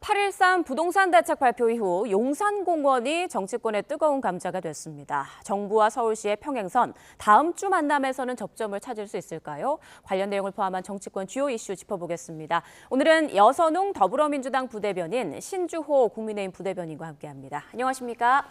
8.13 부동산 대책 발표 이후 용산공원이 정치권의 뜨거운 감자가 됐습니다. 정부와 서울시의 평행선, 다음 주 만남에서는 접점을 찾을 수 있을까요? 관련 내용을 포함한 정치권 주요 이슈 짚어보겠습니다. 오늘은 여선웅 더불어민주당 부대변인, 신주호 국민의힘 부대변인과 함께합니다. 안녕하십니까?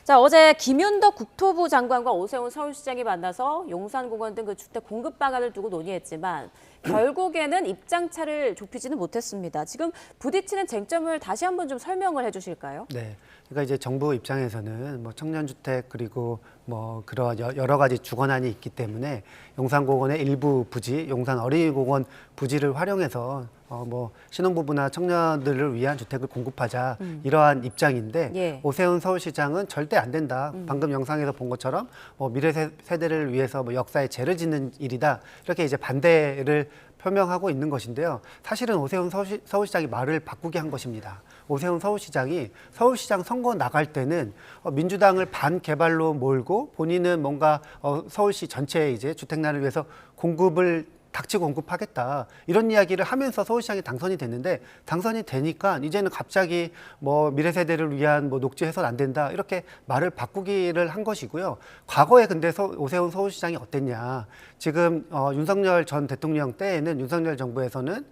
자, 어제 김윤덕 국토부 장관과 오세훈 서울시장이 만나서 용산공원 등 그 주택 공급 방안을 두고 논의했지만 결국에는 입장차를 좁히지는 못했습니다. 지금 부딪히는 쟁점을 다시 한번 좀 설명을 해주실까요? 네, 그러니까 이제 정부 입장에서는 뭐 청년주택 그리고 뭐 그런 여러 가지 주거난이 있기 때문에 용산공원의 일부 부지, 용산 어린이공원 부지를 활용해서 뭐 신혼부부나 청년들을 위한 주택을 공급하자 이러한 입장인데 예. 오세훈 서울시장은 절대 안 된다. 방금 영상에서 본 것처럼 미래 세대를 위해서 뭐 역사에 죄를 짓는 일이다. 이렇게 이제 반대를 표명하고 있는 것인데요. 사실은 오세훈 서울시장이 말을 바꾸게 한 것입니다. 오세훈 서울시장이 서울시장 선거 나갈 때는 민주당을 반개발로 몰고 본인은 뭔가 서울시 전체에 이제 주택난을 위해서 공급을 닥치고 공급하겠다 이런 이야기를 하면서 서울시장이 당선이 됐는데 당선이 되니까 이제는 갑자기 뭐 미래 세대를 위한 뭐 녹지 해서는 안 된다 이렇게 말을 바꾸기를 한 것이고요. 과거에 근데 오세훈 서울시장이 어땠냐? 지금 윤석열 전 대통령 때에는 윤석열 정부에서는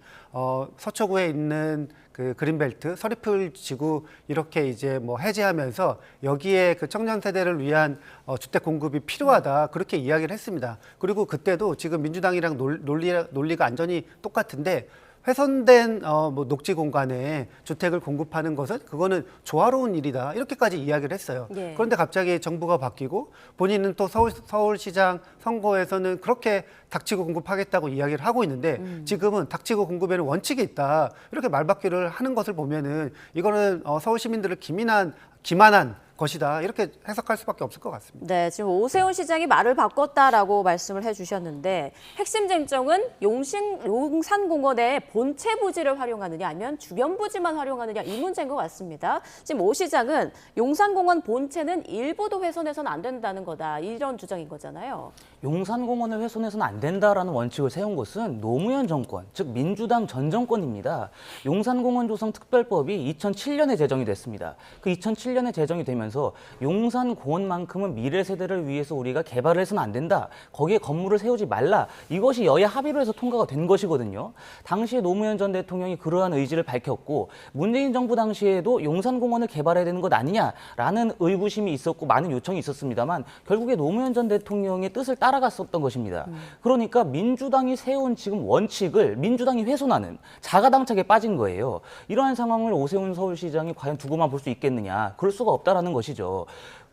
서초구에 있는 그 그린벨트 서리풀 지구 이렇게 이제 뭐 해제하면서 여기에 그 청년 세대를 위한 주택 공급이 필요하다 그렇게 이야기를 했습니다. 그리고 그때도 지금 민주당이랑 논리가 완전히 똑같은데 훼손된 뭐 녹지 공간에 주택을 공급하는 것은 그거는 조화로운 일이다 이렇게까지 이야기를 했어요. 예. 그런데 갑자기 정부가 바뀌고 본인은 또 서울시장 선거에서는 그렇게 닥치고 공급하겠다고 이야기를 하고 있는데 지금은 닥치고 공급에는 원칙이 있다 이렇게 말바뀌를 하는 것을 보면은 이거는 서울 시민들을 기만한 것이다 이렇게 해석할 수밖에 없을 것 같습니다. 네, 지금 오세훈 시장이 말을 바꿨다라고 말씀을 해주셨는데 핵심 쟁점은 용산공원의 본체 부지를 활용하느냐 아니면 주변 부지만 활용하느냐 이 문제인 것 같습니다. 지금 오 시장은 용산공원 본체는 일부도 훼손해서는 안 된다는 거다 이런 주장인 거잖아요. 용산공원을 훼손해서는 안 된다라는 원칙을 세운 것은 노무현 정권, 즉 민주당 전 정권입니다. 용산공원 조성 특별법이 2007년에 제정이 됐습니다. 그 2007년에 제정이 되면서 용산공원만큼은 미래 세대를 위해서 우리가 개발을 해서는 안 된다. 거기에 건물을 세우지 말라. 이것이 여야 합의로 해서 통과가 된 것이거든요. 당시에 노무현 전 대통령이 그러한 의지를 밝혔고 문재인 정부 당시에도 용산공원을 개발해야 되는 것 아니냐라는 의구심이 있었고 많은 요청이 있었습니다만 결국에 노무현 전 대통령의 뜻을 따라갔었던 것입니다. 그러니까 민주당이 세운 지금 원칙을 민주당이 훼손하는 자가당착에 빠진 거예요. 이러한 상황을 오세훈 서울시장이 과연 두고만 볼 수 있겠느냐. 그럴 수가 없다라는 것이죠.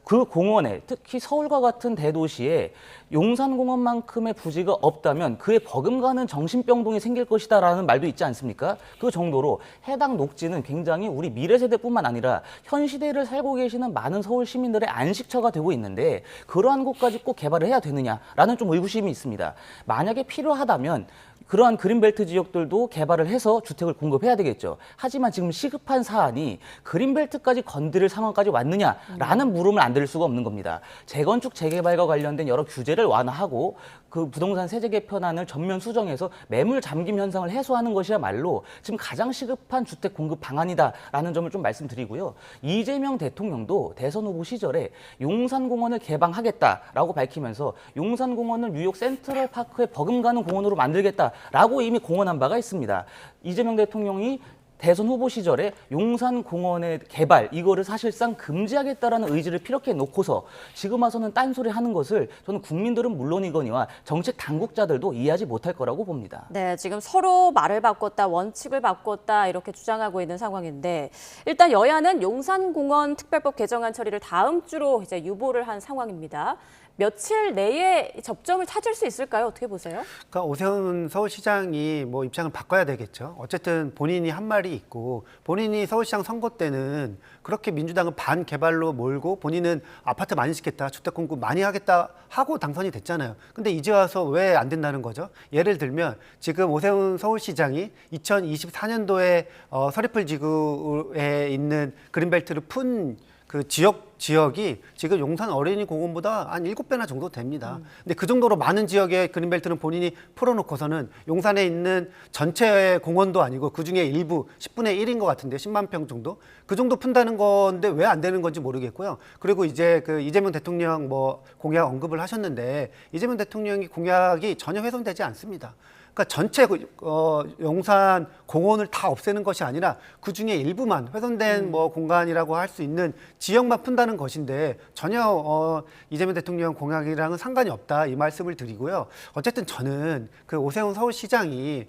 그 공원에 특히 서울과 같은 대도시에 용산공원만큼의 부지가 없다면 그에 버금가는 정신병동이 생길 것이다라는 말도 있지 않습니까? 그 정도로 해당 녹지는 굉장히 우리 미래 세대뿐만 아니라 현 시대를 살고 계시는 많은 서울 시민들의 안식처가 되고 있는데 그러한 곳까지 꼭 개발을 해야 되느냐라는 좀 의구심이 있습니다. 만약에 필요하다면 그러한 그린벨트 지역들도 개발을 해서 주택을 공급해야 되겠죠. 하지만 지금 시급한 사안이 그린벨트까지 건드릴 상황까지 왔느냐라는 물음을 안 드릴 수가 없는 겁니다. 재건축, 재개발과 관련된 여러 규제를 완화하고 그 부동산 세제 개편안을 전면 수정해서 매물 잠김 현상을 해소하는 것이야말로 지금 가장 시급한 주택 공급 방안이다라는 점을 좀 말씀드리고요. 이재명 대통령도 대선 후보 시절에 용산공원을 개방하겠다라고 밝히면서 용산공원을 뉴욕 센트럴파크에 버금가는 공원으로 만들겠다라고 이미 공언한 바가 있습니다. 이재명 대통령이 대선 후보 시절에 용산공원의 개발 이거를 사실상 금지하겠다라는 의지를 피력해 놓고서 지금 와서는 딴소리 하는 것을 저는 국민들은 물론이거니와 정책 당국자들도 이해하지 못할 거라고 봅니다. 네, 지금 서로 말을 바꿨다, 원칙을 바꿨다 이렇게 주장하고 있는 상황인데 일단 여야는 용산공원 특별법 개정안 처리를 다음 주로 이제 유보를 한 상황입니다. 며칠 내에 접점을 찾을 수 있을까요? 어떻게 보세요? 그러니까 오세훈 서울시장이 뭐 입장을 바꿔야 되겠죠. 어쨌든 본인이 한 말이 있고 본인이 서울시장 선거 때는 그렇게 민주당은 반개발로 몰고 본인은 아파트 많이 짓겠다, 주택 공급 많이 하겠다 하고 당선이 됐잖아요. 근데 이제 와서 왜 안 된다는 거죠? 예를 들면 지금 오세훈 서울시장이 2024년도에 서리풀 지구에 있는 그린벨트를 푼 그 지역이 지금 용산 어린이 공원보다 한 7배나 정도 됩니다. 근데 그 정도로 많은 지역의 그린벨트는 본인이 풀어놓고서는 용산에 있는 전체 공원도 아니고 그 중에 일부 10분의 1인 것 같은데 10만 평 정도? 그 정도 푼다는 건데 왜 안 되는 건지 모르겠고요. 그리고 이제 그 이재명 대통령 뭐 공약 언급을 하셨는데 이재명 대통령이 공약이 전혀 훼손되지 않습니다. 그러니까 전체 용산 공원을 다 없애는 것이 아니라 그 중에 일부만 훼손된 뭐 공간이라고 할 수 있는 지역만 푼다는 것인데 전혀 이재명 대통령 공약이랑은 상관이 없다 이 말씀을 드리고요. 어쨌든 저는 그 오세훈 서울시장이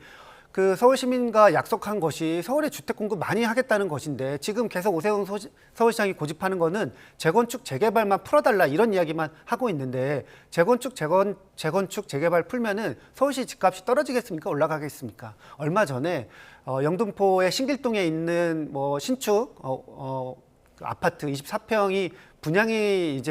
그 서울 시민과 약속한 것이 서울에 주택 공급 많이 하겠다는 것인데 지금 계속 오세훈 서울시장이 고집하는 거는 재건축 재개발만 풀어달라 이런 이야기만 하고 있는데 재건축 재개발 풀면은 서울시 집값이 떨어지겠습니까? 올라가겠습니까? 얼마 전에 영등포의 신길동에 있는 뭐 신축 그 아파트 24평이 분양이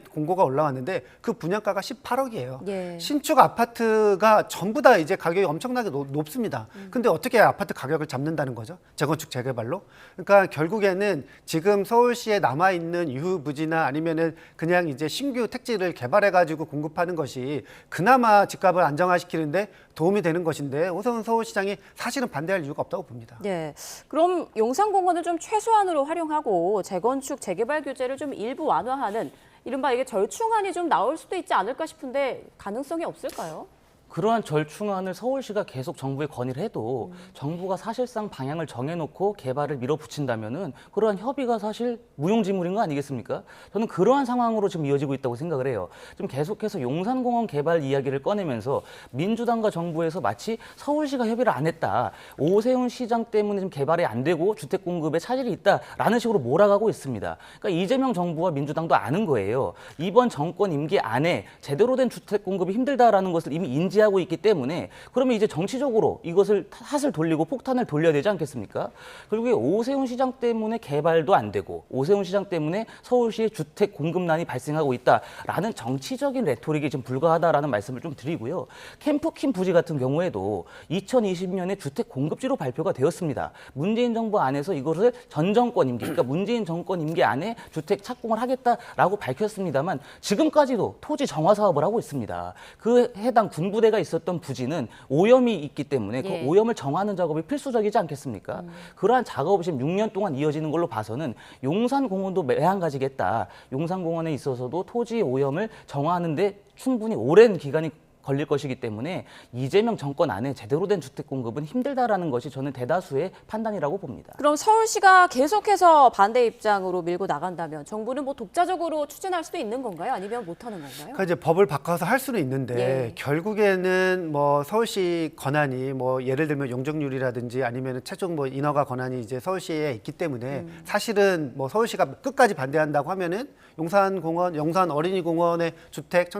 공고가 올라왔는데 그 분양가가 18억이에요. 예. 신축 아파트가 전부 다 이제 가격이 엄청나게 높습니다. 근데 어떻게 아파트 가격을 잡는다는 거죠? 재건축 재개발로? 그러니까 결국에는 지금 서울시에 남아 있는 유후부지나 아니면은 그냥 이제 신규 택지를 개발해 가지고 공급하는 것이 그나마 집값을 안정화시키는데 도움이 되는 것인데 오세훈 서울시장이 사실은 반대할 이유가 없다고 봅니다. 네. 그럼 용산공원을 좀 최소한으로 활용하고 재건축, 재개발 규제를 좀 일부 완화하는 이른바 이게 절충안이 좀 나올 수도 있지 않을까 싶은데 가능성이 없을까요? 그러한 절충안을 서울시가 계속 정부에 건의를 해도 정부가 사실상 방향을 정해놓고 개발을 밀어붙인다면은 그러한 협의가 사실 무용지물인 거 아니겠습니까? 저는 그러한 상황으로 지금 이어지고 있다고 생각을 해요. 지금 계속해서 용산공원 개발 이야기를 꺼내면서 민주당과 정부에서 마치 서울시가 협의를 안 했다. 오세훈 시장 때문에 지금 개발이 안 되고 주택 공급에 차질이 있다라는 식으로 몰아가고 있습니다. 그러니까 이재명 정부와 민주당도 아는 거예요. 이번 정권 임기 안에 제대로 된 주택 공급이 힘들다라는 것을 이미 인지하고 있기 때문에 그러면 이제 정치적으로 이것을 탓을 돌리고 폭탄을 돌려야 되지 않겠습니까? 그리고 오세훈 시장 때문에 개발도 안 되고 오세훈 시장 때문에 서울시의 주택 공급난이 발생하고 있다라는 정치적인 레토릭이 지금 불가하다라는 말씀을 좀 드리고요. 캠프킨 부지 같은 경우에도 2020년에 주택 공급지로 발표가 되었습니다. 문재인 정부 안에서 이것을 전 정권 임기, 그러니까 문재인 정권 임기 안에 주택 착공을 하겠다라고 밝혔습니다만 지금까지도 토지 정화 사업을 하고 있습니다. 그 해당 군부대가 있었던 부지는 오염이 있기 때문에 예. 그 오염을 정하는 작업이 필수적이지 않겠습니까? 그러한 작업이 지금 6년 동안 이어지는 걸로 봐서는 용산공원도 매한가지겠다. 용산공원에 있어서도 토지 오염을 정화하는 데 충분히 오랜 기간이 걸릴 것이기 때문에 이재명 정권 안에 제대로 된 주택 공급은 힘들다라는 것이 저는 대다수의 판단이라고 봅니다. 그럼 서울시가 계속해서 반대 입장으로 밀고 나간다면 정부는 뭐 독자적으로 추진할 수도 있는 건가요? 아니면 못하는 건가요? 그러니까 이제 법을 바꿔서 할 수는 있는데 예. 결국에는 뭐 서울시 권한이 뭐 예를 들면 용적률이라든지 아니면 최종 뭐 인허가 권한이 이제 서울시에 있기 때문에 사실은 뭐 서울시가 끝까지 반대한다고 하면은 용산 어린이공원의 주택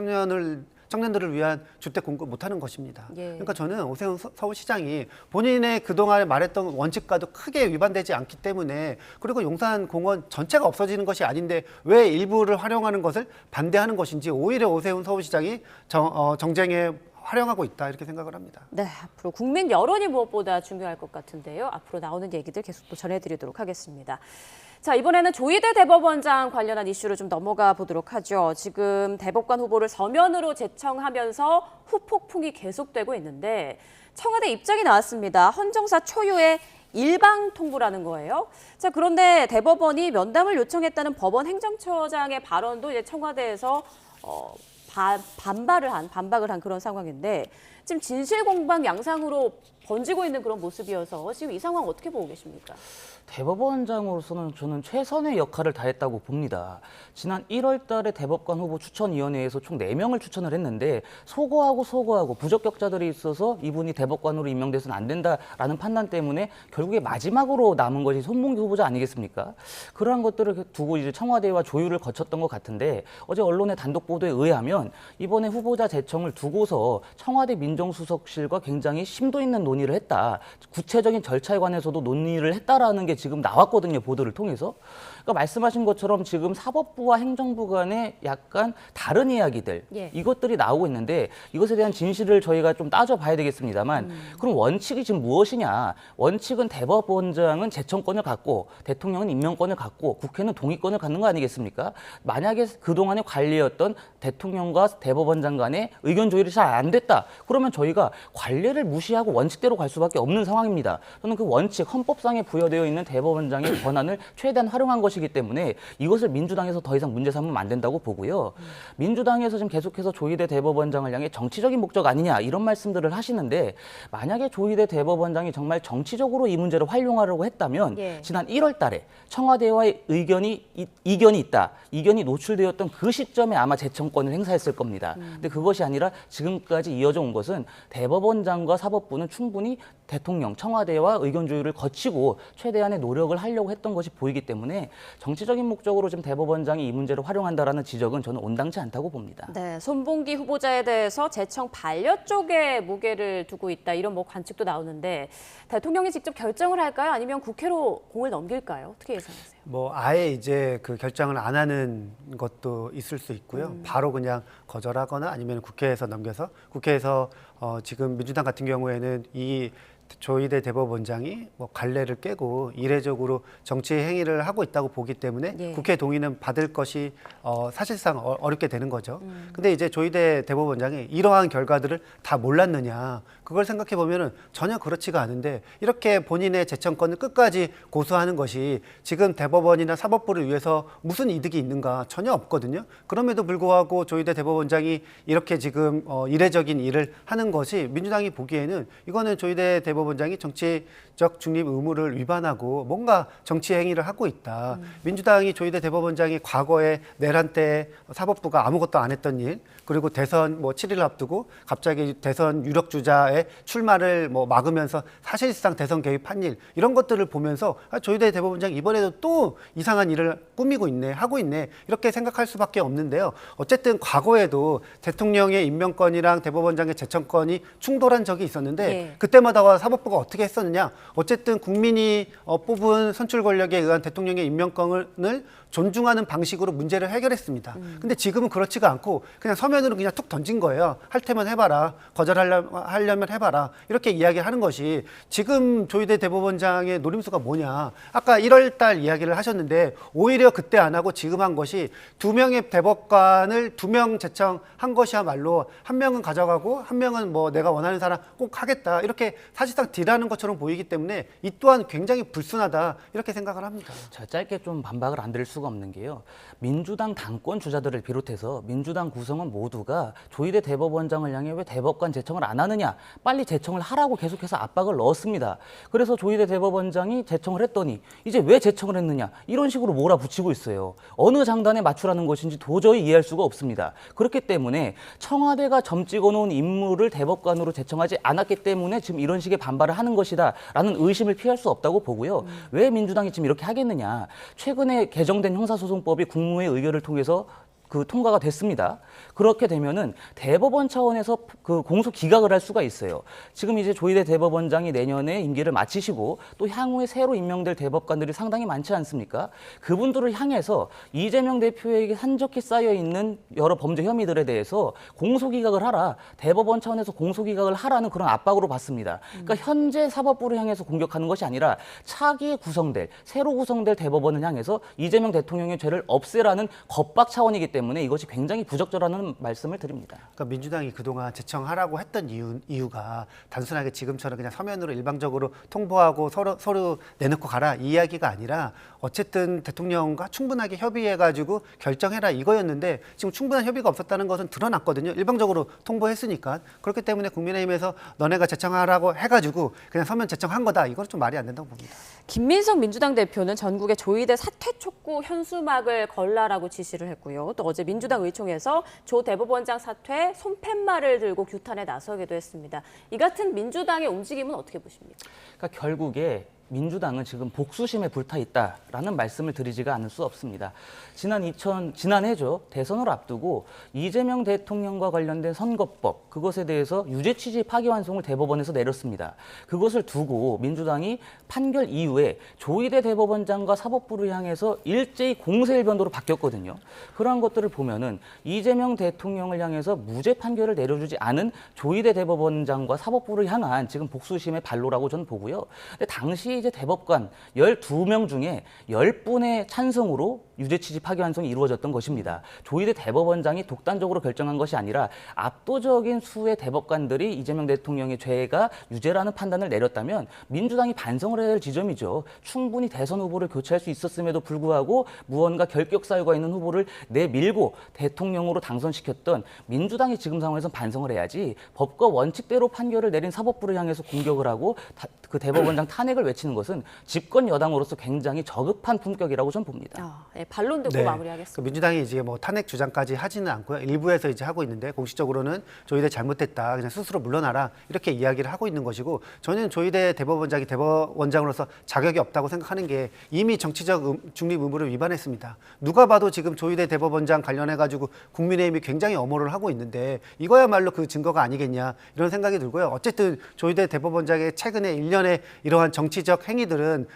청년들을 위한 주택 공급 못하는 것입니다. 예. 그러니까 저는 오세훈 서울시장이 본인의 그동안 말했던 원칙과도 크게 위반되지 않기 때문에 그리고 용산공원 전체가 없어지는 것이 아닌데 왜 일부를 활용하는 것을 반대하는 것인지 오히려 오세훈 서울시장이 정쟁에 활용하고 있다 이렇게 생각을 합니다. 네, 앞으로 국민 여론이 무엇보다 중요할 것 같은데요. 앞으로 나오는 얘기들 계속 또 전해드리도록 하겠습니다. 자, 이번에는 조희대 대법원장 관련한 이슈로 좀 넘어가 보도록 하죠. 지금 대법관 후보를 서면으로 제청하면서 후폭풍이 계속되고 있는데 청와대 입장이 나왔습니다. 헌정사 초유의 일방 통보라는 거예요. 자, 그런데 대법원이 면담을 요청했다는 법원 행정처장의 발언도 이제 청와대에서 반박을 한 그런 상황인데 지금 진실공방 양상으로 번지고 있는 그런 모습이어서 지금 이 상황 어떻게 보고 계십니까? 대법원장으로서는 저는 최선의 역할을 다했다고 봅니다. 지난 1월 달에 대법관 후보 추천위원회에서 총 4명을 추천을 했는데 소거하고 부적격자들이 있어서 이분이 대법관으로 임명돼서는 안 된다라는 판단 때문에 결국에 마지막으로 남은 것이 손문기 후보자 아니겠습니까? 그러한 것들을 두고 이제 청와대와 조율을 거쳤던 것 같은데 어제 언론의 단독 보도에 의하면 이번에 후보자 제청을 두고서 청와대 민정수석실과 굉장히 심도 있는 논의를 했다. 구체적인 절차에 관해서도 논의를 했다라는 게 지금 나왔거든요. 보도를 통해서. 그러니까 말씀하신 것처럼 지금 사법부와 행정부 간에 약간 다른 이야기들 예. 이것들이 나오고 있는데 이것에 대한 진실을 저희가 좀 따져봐야 되겠습니다만 그럼 원칙이 지금 무엇이냐. 원칙은 대법원장은 제청권을 갖고 대통령은 임명권을 갖고 국회는 동의권을 갖는 거 아니겠습니까? 만약에 그동안의 관리였던 대통령과 대법원장 간의 의견 조율이 잘 안 됐다. 그러면 저희가 관례를 무시하고 원칙대로 갈 수밖에 없는 상황입니다. 저는 그 원칙, 헌법상에 부여되어 있는 대법원장의 권한을 최대한 활용한 것이기 때문에 이것을 민주당에서 더 이상 문제 삼으면 안 된다고 보고요. 민주당에서 지금 계속해서 조희대 대법원장을 향해 정치적인 목적 아니냐 이런 말씀들을 하시는데 만약에 조희대 대법원장이 정말 정치적으로 이 문제를 활용하려고 했다면 예. 지난 1월 달에 청와대와의 이견이 있다. 이견이 노출되었던 그 시점에 아마 제청권을 행사했을 겁니다. 근데 그것이 아니라 지금까지 이어져 온 것은 대법원장과 사법부는 충분히 대통령, 청와대와 의견 조율을 거치고 최대한의 노력을 하려고 했던 것이 보이기 때문에 정치적인 목적으로 지금 대법원장이 이 문제를 활용한다라는 지적은 저는 온당치 않다고 봅니다. 네, 손봉기 후보자에 대해서 재청 반려 쪽에 무게를 두고 있다 이런 뭐 관측도 나오는데 대통령이 직접 결정을 할까요? 아니면 국회로 공을 넘길까요? 어떻게 예상하세요? 뭐 아예 이제 그 결정을 안 하는 것도 있을 수 있고요. 바로 그냥 거절하거나 아니면 국회에서 넘겨서 국회에서 지금 민주당 같은 경우에는 이 조희대 대법원장이 뭐 관례를 깨고 이례적으로 정치 행위를 하고 있다고 보기 때문에 예. 국회 동의는 받을 것이 사실상 어렵게 되는 거죠. 근데 이제 조희대 대법원장이 이러한 결과들을 다 몰랐느냐 그걸 생각해 보면은 전혀 그렇지가 않은데 이렇게 본인의 재청권을 끝까지 고수하는 것이 지금 대법원이나 사법부를 위해서 무슨 이득이 있는가 전혀 없거든요. 그럼에도 불구하고 조희대 대법원장이 이렇게 지금 이례적인 일을 하는 것이 민주당이 보기에는 이거는 조희대 대법원장이 정치적 중립 의무를 위반하고 뭔가 정치 행위를 하고 있다. 민주당이 조희대 대법원장이 과거에 내란 때 사법부가 아무것도 안 했던 일, 그리고 대선 뭐 7일 앞두고 갑자기 대선 유력 주자의 출마를 뭐 막으면서 사실상 대선 개입한 일 이런 것들을 보면서 조희대 대법원장 이번에도 또 이상한 일을 꾸미고 있네, 하고 있네 이렇게 생각할 수밖에 없는데요. 어쨌든 과거에도 대통령의 임명권이랑 대법원장의 재청권이 충돌한 적이 있었는데 예. 그때마다 사법부가 어떻게 했었느냐? 어쨌든 국민이 뽑은 선출 권력에 의한 대통령의 임명권을 존중하는 방식으로 문제를 해결했습니다. 근데 지금은 그렇지가 않고 그냥 서면으로 그냥 툭 던진 거예요. 할 테면 해봐라. 거절하려면 해봐라. 이렇게 이야기하는 것이 지금 조희대 대법원장의 노림수가 뭐냐. 아까 1월 달 이야기를 하셨는데 오히려 그때 안 하고 지금 한 것이 2명의 대법관을 2명 제청한 것이야말로 한 명은 가져가고 한 명은 뭐 내가 원하는 사람 꼭 하겠다. 이렇게 사실상 딜하는 것처럼 보이기 때문에 이 또한 굉장히 불순하다. 이렇게 생각을 합니다. 자, 짧게 좀 반박을 안 드릴 수가 없는 게요. 민주당 당권 주자들을 비롯해서 민주당 구성원 모두가 조희대 대법원장을 향해 왜 대법관 제청을 안 하느냐, 빨리 제청을 하라고 계속해서 압박을 넣었습니다. 그래서 조희대 대법원장이 제청을 했더니 이제 왜 제청을 했느냐 이런 식으로 몰아붙이고 있어요. 어느 장단에 맞추라는 것인지 도저히 이해할 수가 없습니다. 그렇기 때문에 청와대가 점 찍어놓은 인물을 대법관으로 제청하지 않았기 때문에 지금 이런 식의 반발을 하는 것이다라는 의심을 피할 수 없다고 보고요. 왜 민주당이 지금 이렇게 하겠느냐. 최근에 개정된 형사소송법이 국무회의 의결을 통해서 통과가 됐습니다. 그렇게 되면은 대법원 차원에서 그 공소 기각을 할 수가 있어요. 지금 이제 조희대 대법원장이 내년에 임기를 마치시고 또 향후에 새로 임명될 대법관들이 상당히 많지 않습니까? 그분들을 향해서 이재명 대표에게 산적히 쌓여 있는 여러 범죄 혐의들에 대해서 공소 기각을 하라. 대법원 차원에서 공소 기각을 하라는 그런 압박으로 봤습니다. 그러니까 현재 사법부를 향해서 공격하는 것이 아니라 차기에 구성될 새로 구성될 대법원을 향해서 이재명 대통령의 죄를 없애라는 겁박 차원이기 때문에 이것이 굉장히 부적절하다는 말씀을 드립니다. 그러니까 민주당이 그동안 제청하라고 했던 이유가 단순하게 지금처럼 그냥 서면으로 일방적으로 통보하고 서로 내놓고 가라 이 이야기가 아니라 어쨌든 대통령과 충분하게 협의해가지고 결정해라 이거였는데 지금 충분한 협의가 없었다는 것은 드러났거든요. 일방적으로 통보했으니까. 그렇기 때문에 국민의힘에서 너네가 제청하라고 해가지고 그냥 서면 제청한 거다. 이건 좀 말이 안 된다고 봅니다. 김민석 민주당 대표는 전국에 조희대 사퇴 촉구 현수막을 걸라라고 지시를 했고요. 또 어제 민주당 의총에서 조 대법원장 사퇴 손팻말을 들고 규탄에 나서기도 했습니다. 이 같은 민주당의 움직임은 어떻게 보십니까? 그러니까 결국에 민주당은 지금 복수심에 불타 있다라는 말씀을 드리지가 않을 수 없습니다. 지난해죠. 대선을 앞두고 이재명 대통령과 관련된 선거법, 그것에 대해서 유죄 취지 파기환송을 대법원에서 내렸습니다. 그것을 두고 민주당이 판결 이후에 조희대 대법원장과 사법부를 향해서 일제히 공세일변도로 바뀌었거든요. 그러한 것들을 보면은 이재명 대통령을 향해서 무죄 판결을 내려주지 않은 조희대 대법원장과 사법부를 향한 지금 복수심의 발로라고 저는 보고요. 근데 당시 이제 대법관 12명 중에 10분의 찬성으로 유죄 취지 파기환송이 이루어졌던 것입니다. 조희대 대법원장이 독단적으로 결정한 것이 아니라 압도적인 수의 대법관들이 이재명 대통령의 죄가 유죄라는 판단을 내렸다면 민주당이 반성을 해야 할 지점이죠. 충분히 대선 후보를 교체할 수 있었음에도 불구하고 무언가 결격 사유가 있는 후보를 내밀고 대통령으로 당선시켰던 민주당이 지금 상황에서 반성을 해야지 법과 원칙대로 판결을 내린 사법부를 향해서 공격을 하고 그 대법원장 탄핵을 외치는 것은 집권 여당으로서 굉장히 저급한 품격이라고 저는 봅니다. 네, 반론 듣고 마무리하겠습니다. 그 민주당이 이제 뭐 탄핵 주장까지 하지는 않고요. 일부에서 이제 하고 있는데 공식적으로는 조희대 잘못됐다, 그냥 스스로 물러나라 이렇게 이야기를 하고 있는 것이고, 저는 조희대 대법원장이 대법원장으로서 자격이 없다고 생각하는 게 이미 정치적 중립 의무를 위반했습니다. 누가 봐도 지금 조희대 대법원장 관련해 가지고 국민의힘이 굉장히 엄호를 하고 있는데 이거야말로 그 증거가 아니겠냐 이런 생각이 들고요. 어쨌든 조희대 대법원장의 최근에 일련의 이러한 정치적 행위들은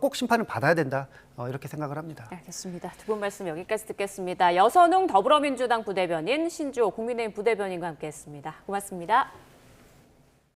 꼭 심판을 받아야 된다. 이렇게 생각을 합니다. 알겠습니다. 두 분 말씀 여기까지 듣겠습니다. 여선웅 더불어민주당 부대변인, 신주호 국민의힘 부대변인과 함께했습니다. 고맙습니다.